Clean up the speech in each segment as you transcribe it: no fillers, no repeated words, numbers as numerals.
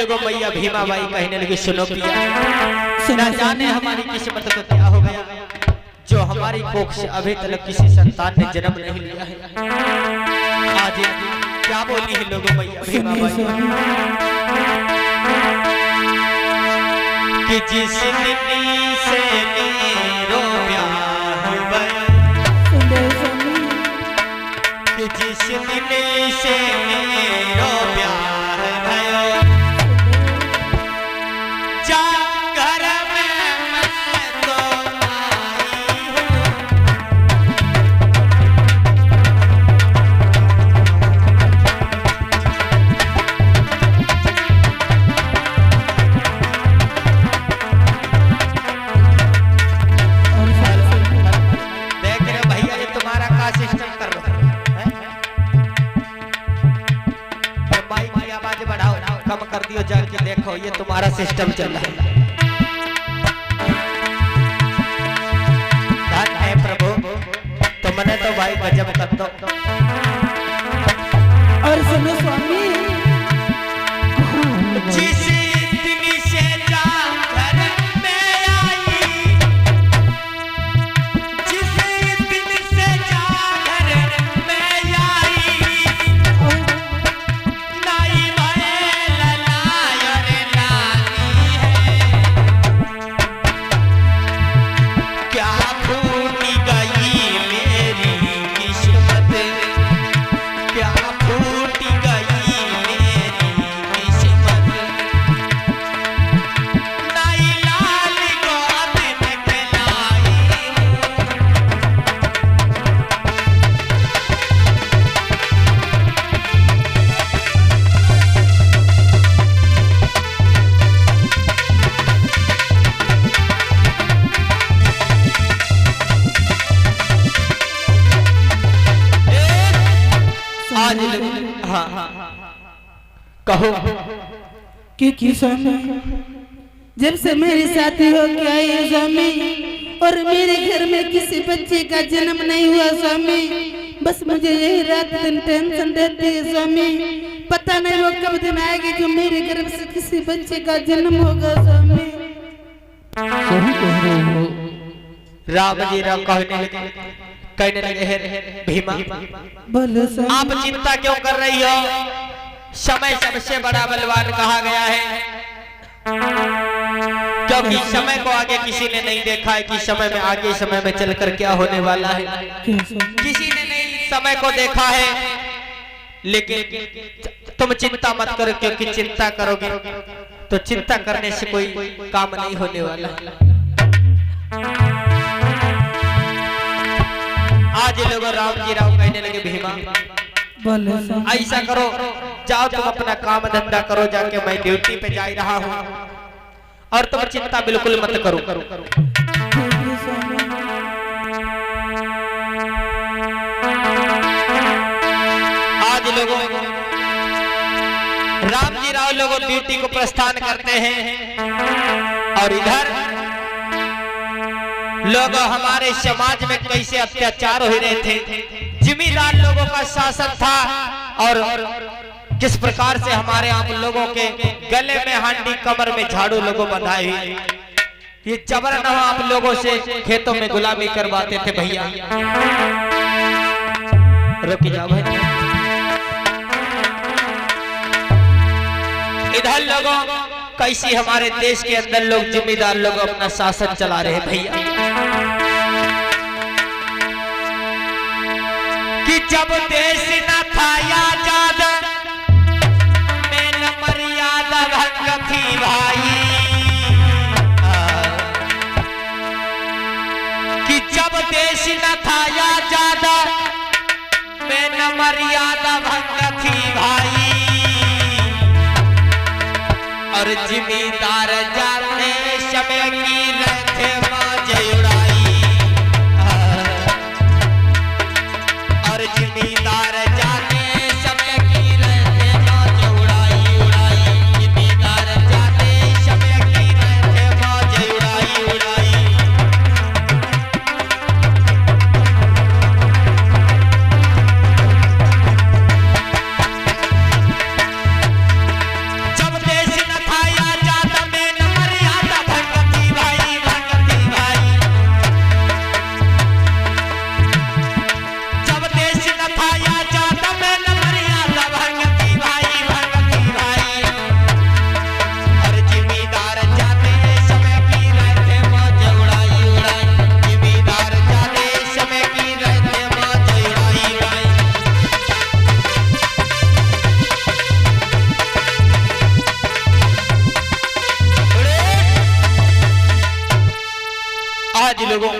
लोगों मैया भीमा बाई कहने लगी सुनो पिया, न जाने हमारी किस्मत को क्या हो गया जो हमारी कोख से अभी तक किसी संतान ने जन्म नहीं लिया है। आज क्या बोली है लोगों मैया भीमा बाई कि जिस दिन से मेरो ब्याह हुआ, कि जिस दिन से मेरो ब्याह भयो, जा घर में मैं तो आई हूँ। देख रहे भैया ये तुम्हारा का सिस्टम कर रहा है। आवाज बढ़ाओ, कम कर दियो, जाके देखो ये तुम्हारा सिस्टम चल रहा है। धन है प्रभु, तुमने तो भाई गजब कर दो। और सुनो स्वामी, जिस दिन से जा घर में आई, जिस दिन से जा घर में आई, कहो कि स्वामी जब से मेरे साथी हो के आई स्वामी, और मेरे घर में किसी बच्चे का जन्म नहीं हुआ स्वामी, बस मुझे यही रात दिन टेंशन रहती है स्वामी। पता नहीं वो कब दिन आएगी जो मेरे घर से किसी बच्चे का जन्म होगा स्वामी। सही कह रहे हो। राम जी राम कहने लगे हे भीमा, बोलो स्वामी। आप चिंता क्यों कर रही हो? समय सबसे बड़ा बलवान कहा गया है, क्योंकि समय को आगे किसी ने नहीं देखा है कि समय में आगे समय में चलकर क्या होने वाला है। किसी ने नहीं समय को देखा है, लेकिन तुम चिंता मत करो, क्योंकि चिंता करोगे तो चिंता करने से कोई काम नहीं होने वाला। आज लोग राम जी राव कहने लगे भीमा, ऐसा करो, जाओ तुम अपना काम धंधा करो, जाके मैं ड्यूटी पे जा रहा हूँ और तुम चिंता बिल्कुल मत करो। आज लोगों राम जी राव लोगों ड्यूटी को प्रस्थान करते हैं और इधर लोग हमारे समाज में कैसे अत्याचार हो रहे थे, जिम्मेदार लोगों का शासन था और किस प्रकार से हमारे आप लोगों के गले में हांडी कमर में झाड़ू लोगों बंधाए हुए, ये जबरन हम आप लोगों से खेतों में गुलामी करवाते थे। भैया रुक जाओ भाई, इधर लोगों कैसी हमारे देश के अंदर लोग जिम्मेदार लोग अपना शासन चला रहे हैं। भैया कि जब देश न था आजाद में न मर्यादा भंग थी भाई, कि जब देश न था आजाद में न मर्यादा भंग थी भाई, और जिम्मेदार जाने समय की रथे बाज उड़ाई, और जिम्मेदार जाने समय की रथे बाज उड़ाई उड़ाई, जिम्मेदार जाने समय की रथे बाज उड़ाई उड़ाई। जब देश न लोगों,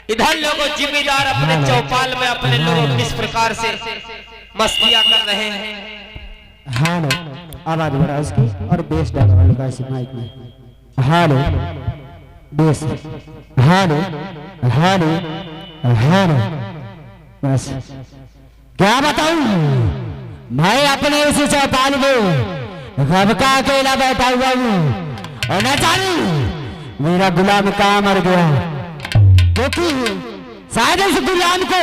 इधर लोगों जिम्मेदार अपने चौपाल में अपने लोगों किस प्रकार से मस्तियां कर रहे हैं। हेलो, आवाज बढ़ा उसकी और बेस डालो हल्का सी माइक में। Hello base, hello hello hello. बस क्या बताऊं, मैं अपने उस चौपाल में रब का अकेला बैठा हुआ हूँ और न जानू मेरा गुलाम कहाँ मर गया, क्योंकि शायद उस गुलाम को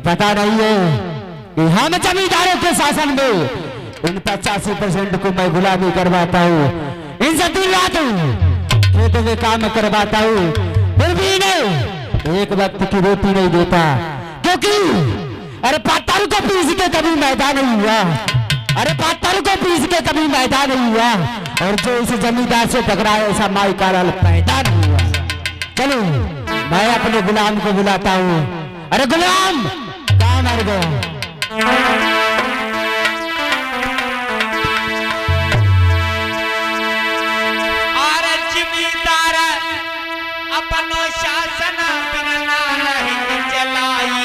पता नहीं है कि हम जमींदारों के शासन में इन 85% को मैं गुलामी करवाता हूँ, इनसे दिन रात खेतों में काम करवाता हूँ, फिर भी इन्हें एक वक्त की रोटी नहीं देता, क्योंकि अरे पत्थर को पीस के कभी मैदान नहीं हुआ, अरे पत्थर को पीस के कभी मैदान नहीं हुआ, और जो इस जमींदार से टकराए ऐसा माई का लाल पैदा नहीं हुआ। चलो मैं अपने गुलाम को बुलाता हूँ। अरे गुलाम कहाँ मर गया? अपनो शासन बिना नहीं चलाई,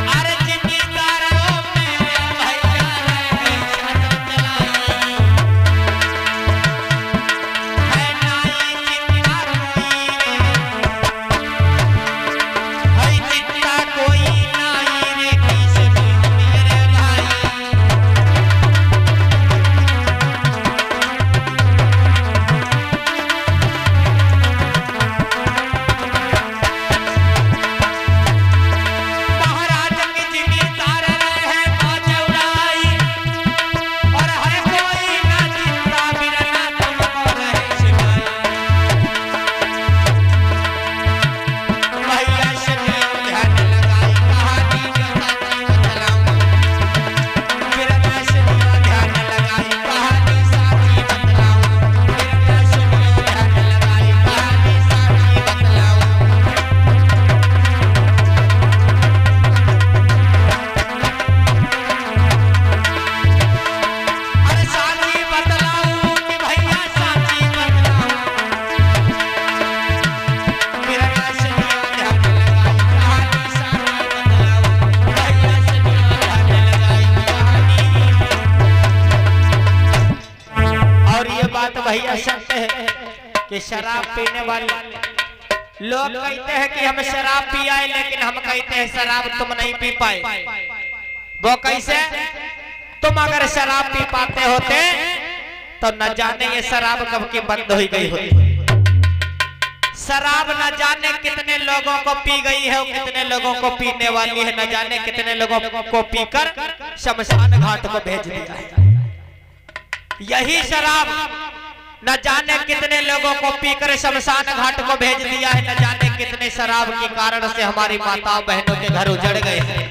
अरे जिम्मेदारों में भैया नहीं शासन चलाई, है नाई चिंता कोई नाई रे किशन मेरे भाई। महाराज की जिम्मेदार रहे बाजे उड़ाई, और हर कोई ना चिंता बिना तुमको रहे सिवाय। भैया सदियों ध्यान लगाई कहानी जो साथी बतलाऊं, फिर मैं सदियों ध्यान लगाई कहानी साथी बतलाऊं, फिर मैं सदियों ध्यान लगाई कहानी साथी बतलाऊं। अरे साथी बतलाऊं कि भैया साथी बतलाऊं, फिर मैं सदियों ध्यान लगाई कहानी साथी बतलाऊं, भैया सदियों ध्यान लगाई कहानी। और ये बात भैया सत्य है कि शराब पीने वाले लोग कहते हैं कि हम शराब पी आए, लेकिन हम कहते हैं शराब तुम नहीं पी पाए। वो कैसे? तुम अगर शराब पी पाते होते तो न जाने ये शराब कब की बंद हो गई होती। शराब न जाने कितने लोगों को पी गई है और कितने लोगों को पीने वाली है, न जाने कितने लोगों को पीकर शमशान घाट को भेज दिया है। यही शराब न जाने कितने लोगों को पीकर शमशान घाट को भेज दिया है, न जाने कितने शराब के कारण से हमारी माताओं बहनों के घर उजड़ गए हैं।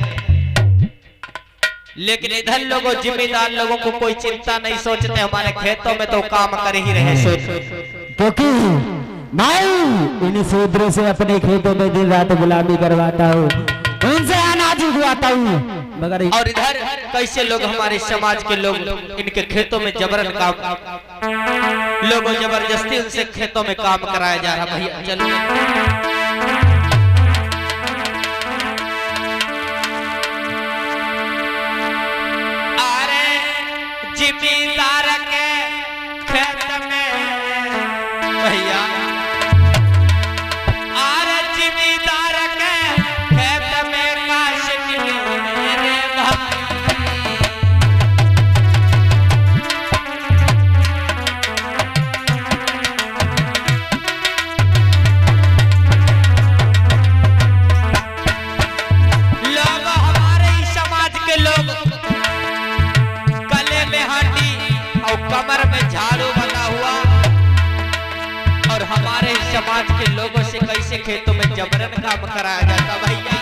लेकिन इधर लोगों जिम्मेदार लोगों को कोई चिंता नहीं, सोचते हमारे खेतों में तो काम कर ही रहे। सोच क्योंकि मैं इन शूद्रों से अपने खेतों में दिन रात गुलामी करवाता हूँ, उनसे अनाज उगवाता हूँ, मगर और इधर कैसे लोग हमारे समाज के लोग इनके खेतों में जबरन काम, लोगों जबरदस्ती उनसे खेतों में काम कराया जा रहा। भैया चलो अरे जिम्मेदार के खेत में भैया, अरे जिम्मेदार के खेत में काशनी मेरे भाई। लोग हमारे ही समाज के लोग गले में हांडी और कमर में झाड़ू बना हुआ, और हमारे ही समाज के लोगों से कैसे खेतों में जबरन काम कराया जाता। भैया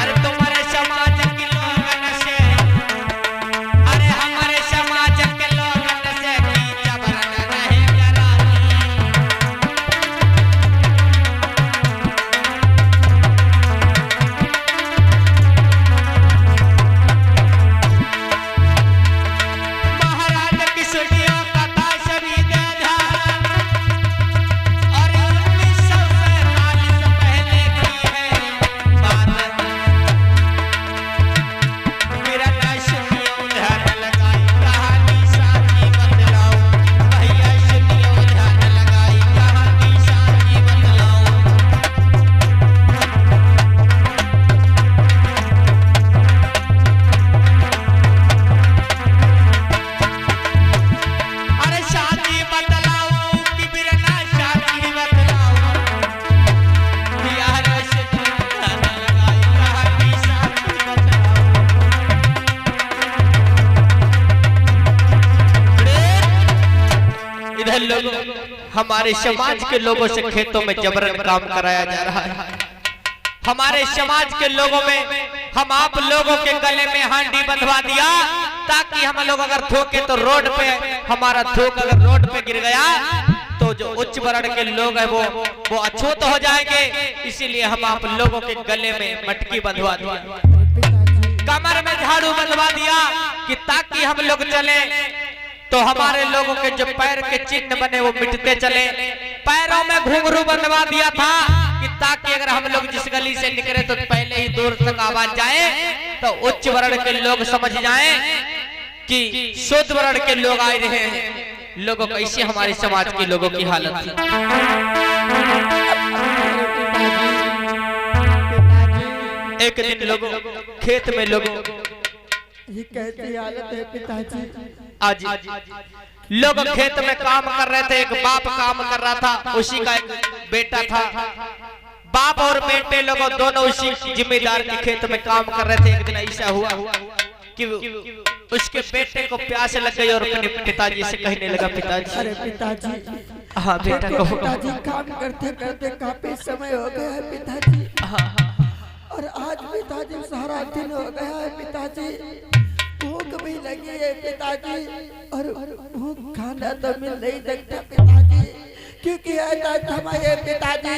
अरे तुम्हारे समाज के लोगन से, अरे हमारे समाज के लोगन से की जबरन नहीं कराती। लोगों, हमारे समाज के लोगों से खेतों में जबरन काम कराया जा रहा है। हमारे समाज के लोगों में हम आप लोगों के गले में हांडी बंधवा दिया ताकि हम लोग अगर थूके तो रोड पे, हमारा थूक अगर रोड पे गिर गया तो जो उच्च वर्ण के लोग हैं वो अछूत हो जाएंगे। इसीलिए हम आप लोगों के गले में मटकी बंधवा दिया, कमर में झाड़ू बंधवा दिया कि ताकि हम लोग चले तो हमारे लोगों के जो पैर के चिन्ह बने वो मिटते चले। पैरों में घुंघरू बंधवा दिया था कि ताकि अगर हम लोग जिस गली से निकले तो पहले ही दूर तक आवाज जाए तो उच्च वर्ण के लोग समझ जाएं कि शुद्ध वर्ण के लोग आए रहे हैं। लोगों को ऐसे हमारे समाज के लोगों की हालत थी। एक दिन लोगों खेत में लोगों ये कैसी हालत है पिताजी? आज लोग खेत में काम कर रहे थे, एक बाप काम कर रहा था, उसी का एक बेटा था। बाप और बेटे लोगों दोनों उसी जिम्मेदार के खेत में काम कर रहे थे। एक दिन ऐसा हुआ कि उसके बेटे को प्यास लग गई और अपने पिताजी से कहने लगा, पिताजी। अरे पिताजी, हाँ बेटा कहो। पिताजी काम करते करते काफी समय हो गया है पिताजी। हाँ और आज पिताजी सारा दिन हो गया है पिताजी, भूख भी लगी है पिताजी और भूख खाना तो मिल नहीं सकता पिताजी। क्योंकि ऐसा समय है पिताजी,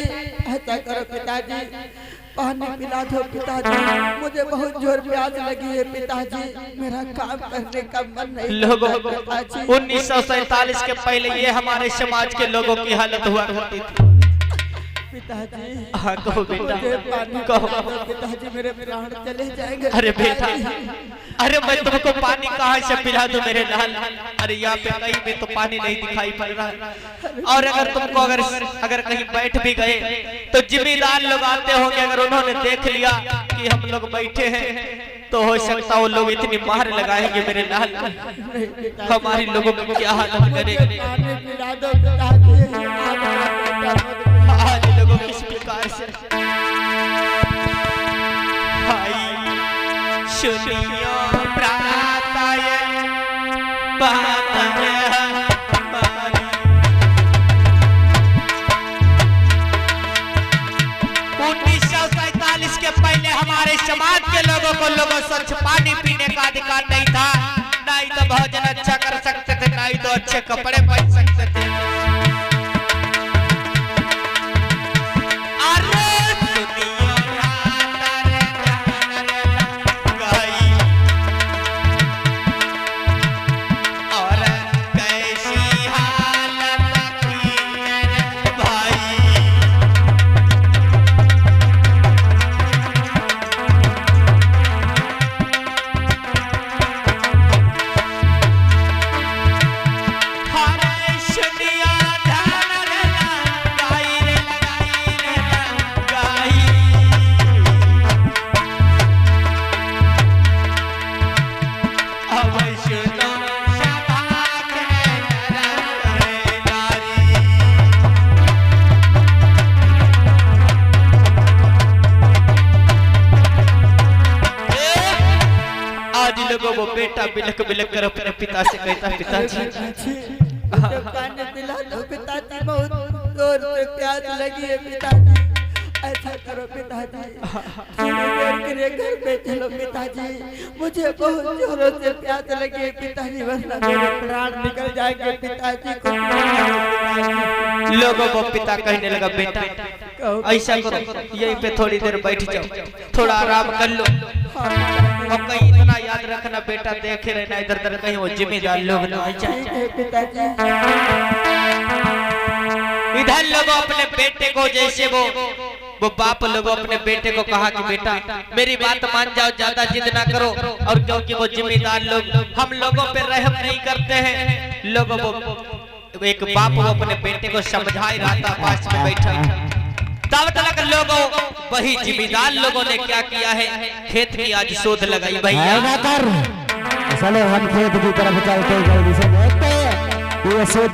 ऐसा करो पिताजी, पानी पिला दो पिताजी, मुझे बहुत जोर प्यास लगी है पिताजी, मेरा काम करने का मन नहीं। लोगों 1947 के पहले ये हमारे समाज के लोगों की हालत हुआ करती थी। पिताजी हाँ कहो बेटा, कहो पिताजी, मेरे प्राण चले जाएंगे। अरे बेटा, अरे मैं तुमको पानी कहाँ से पिला दूं मेरे लाल? अरे यहाँ पे कहीं भी तो पानी नहीं दिखाई पड़ रहा है। और अगर तुमको अगर कहीं बैठ भी गए तो जिम्मेदार लोग आते होंगे, अगर उन्होंने देख लिया कि हम लोग बैठे हैं तो हो सकता वो लोग इतनी मार लगाएंगे मेरे लाल, हमारी लोगों को क्या हालत करेंगे। आज लोगों किस प्रकार से सुनियो प्रातः बात है हमारी। 1947 के पहले हमारे समाज के लोगों को स्वच्छ पानी पीने का अधिकार नहीं था, ना ही तो भोजन अच्छा कर सकते थे, ना ही तो अच्छे कपड़े पहन सकते थे। वो बेटा बिलक बिलक कर अपने पिता से कहता, पिताजी पानी पिला दो पिताजी, बहुत जोर से प्यास लगी है पिताजी, ऐसा करो पिताजी, घर पे चलो पिताजी, मुझे बहुत जोरों से प्यास लगी है पिताजी, वरना मेरे प्राण निकल जाएंगे पिताजी। लोगों को पिता कहने लगा, बेटा ऐसा करो, यहीं पे थोड़ी देर बैठ जाओ, थोड़ा आराम कर लो, और कहीं इतना याद रखना बेटा, देखे रहना इधर उधर कहीं वो जिम्मेदार लोग ना आ जाए। इधर लोगों अपने बेटे को, जैसे वो बाप लोगों अपने बेटे को कहा कि बेटा मेरी बात मान जाओ, ज्यादा जिद ना करो, और क्योंकि वो जिम्मेदार लोग हम लोगों पे रहम नहीं करते हैं। लोगों वो एक बाप वो अपने बेटे को समझा ही रहा था, पास में बैठा। तब तक लोगों वही जिम्मेदार लोगों ने क्या किया है, खेत की आज शोध लगाई भैया। चलो हम खेत की तरफ चलते जल्दी से देखते हैं ये शोध